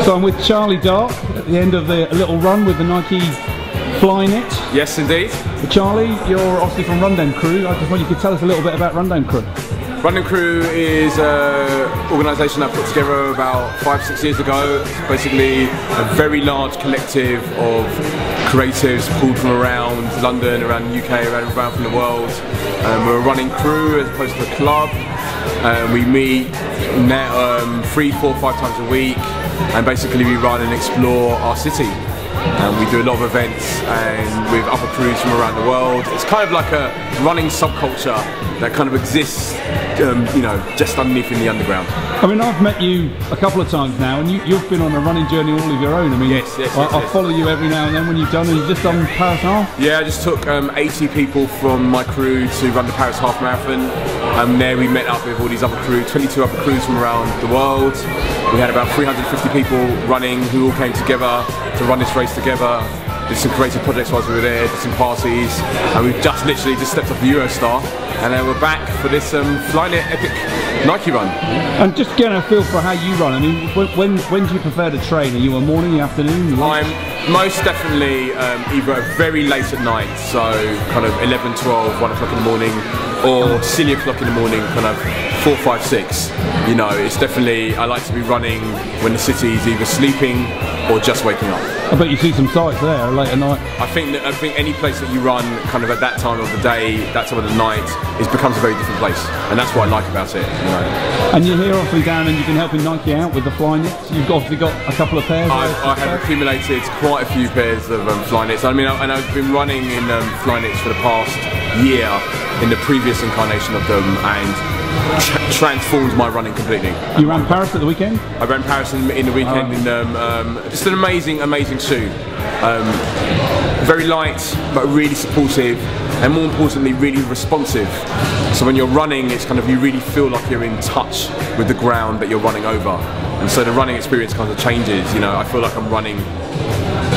So I'm with Charlie Dark at the end of the little run with the Nike Flyknit. Yes, indeed. Charlie, you're obviously from Run Dem Crew. I just wonder if you could tell us a little bit about Run Dem Crew. Run Dem Crew is an organisation I put together about 5-6 years ago. It's basically a very large collective of creatives pulled from around London, around the UK, around from the world. We're a running crew as opposed to a club. We meet 3, 4, 5 times a week, and basically we run and explore our city. We do a lot of events and with other crews from around the world. It's kind of like a running subculture that kind of exists, you know, just underneath in the underground. I mean, I've met you a couple of times now, and you've been on a running journey all of your own. I mean, I follow you every now and then when you've done, and you've just done Paris Half. Yeah, I just took 80 people from my crew to run the Paris Half Marathon. There we met up with all these other crews, 22 other crews from around the world. We had about 350 people running who all came together to run this race together. Did some creative projects whilst we were there, did some parties, and we've just literally stepped off the Eurostar, and then we're back for this Flyknit epic Nike run. And just getting a feel for how you run, I mean, when do you prefer to train? Are you a morning, afternoon, lunch? I'm most definitely either very late at night, so kind of 11, 12, 1 o'clock in the morning, or silly o'clock in the morning, kind of 4, 5, 6. You know, it's definitely, I like to be running when the city's either sleeping or just waking up. I bet you see some sights there late at night. I think any place that you run kind of at that time of the day, that time of the night, it becomes a very different place, and that's what I like about it. You know. And you're here obviously down, and you've been helping Nike out with the Flyknit. You've obviously got a couple of pairs. I have accumulated quite a few pairs of Flyknits. I mean, and I've been running in Flyknits for the past year in the previous incarnation of them, and transformed my running completely. You ran Paris at the weekend? I ran Paris in the weekend in just an amazing shoe. Very light, but really supportive, and more importantly, really responsive. So when you're running, it's kind of, you really feel like you're in touch with the ground that you're running over. And so the running experience kind of changes. You know, I feel like I'm running,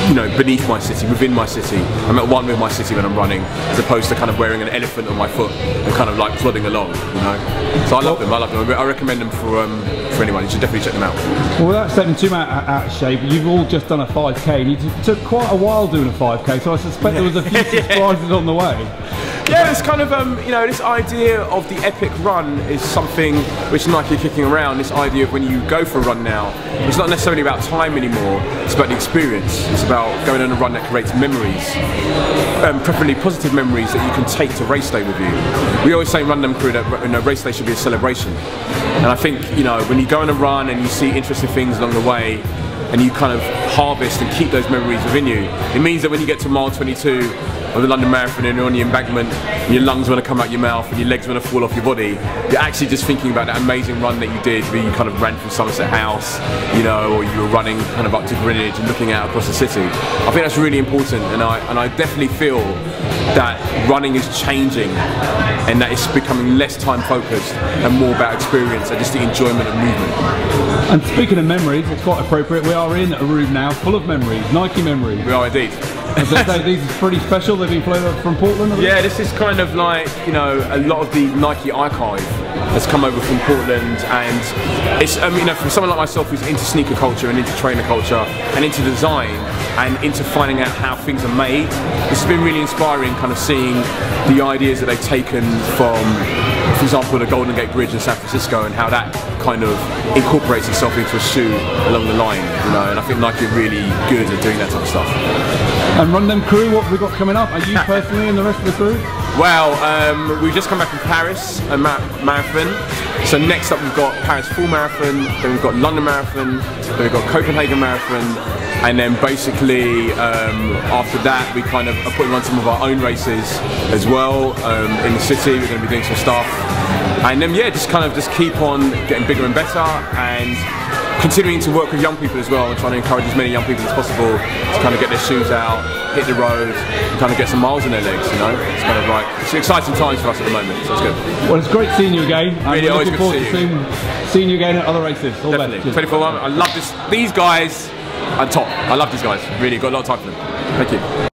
you know, beneath my city, within my city. I'm at one with my city when I'm running, as opposed to kind of wearing an elephant on my foot and kind of like plodding along, you know. So I love them. I recommend them for anyone. You should definitely check them out. Well, without stepping too much out of shape, you've all just done a 5K, and you took quite a while doing a 5K, so I suspect there was a few surprises on the way. Yeah, it's kind of, you know, this idea of the epic run is something which Nike are kicking around. This idea of when you go for a run now, it's not necessarily about time anymore, it's about the experience. It's about going on a run that creates memories, preferably positive memories that you can take to race day with you. We always say in Run Dem Crew that, you know, race day should be a celebration. And I think, you know, when you go on a run and you see interesting things along the way, and you kind of harvest and keep those memories within you, it means that when you get to mile 22 of the London Marathon and you're on the embankment, and your lungs want to come out your mouth and your legs want to fall off your body, you're actually just thinking about that amazing run that you did, where you kind of ran from Somerset House, you know, or you were running kind of up to Greenwich and looking out across the city. I think that's really important, and I definitely feel that running is changing, and that it's becoming less time focused and more about experience and just the enjoyment of movement. And speaking of memories, it's quite appropriate. We are in a room now full of memories, Nike memories. We are indeed. As I say, these are pretty special. They've been flown up from Portland. Yeah, this is kind of like, you know, a lot of the Nike archive has come over from Portland, and it's, you know, for someone like myself who's into sneaker culture and into trainer culture and into design and into finding out how things are made, this has been really inspiring, kind of seeing the ideas that they've taken from, for example, the Golden Gate Bridge in San Francisco, and how that kind of incorporates itself into a shoe along the line, you know, and I think Nike are really good at doing that type of stuff. And Run Dem Crew, what have we got coming up? Are you personally and the rest of the crew? Well, we've just come back from Paris, a marathon. So next up we've got Paris Full Marathon, then we've got London Marathon, then we've got Copenhagen Marathon, and then basically after that we kind of are putting on some of our own races as well in the city. We're going to be doing some stuff, and then yeah, just keep on getting bigger and better, and continuing to work with young people as well, and trying to encourage as many young people as possible to kind of get their shoes out, hit the road, and kind of get some miles in their legs, you know. It's kind of like, it's exciting times for us at the moment, so it's good. Well, it's great seeing you again. Really, I'm always looking good to see you. Seeing you again at other races. All definitely. 24-1, I love this. These guys are top. I love these guys. Really, got a lot of time for them. Thank you.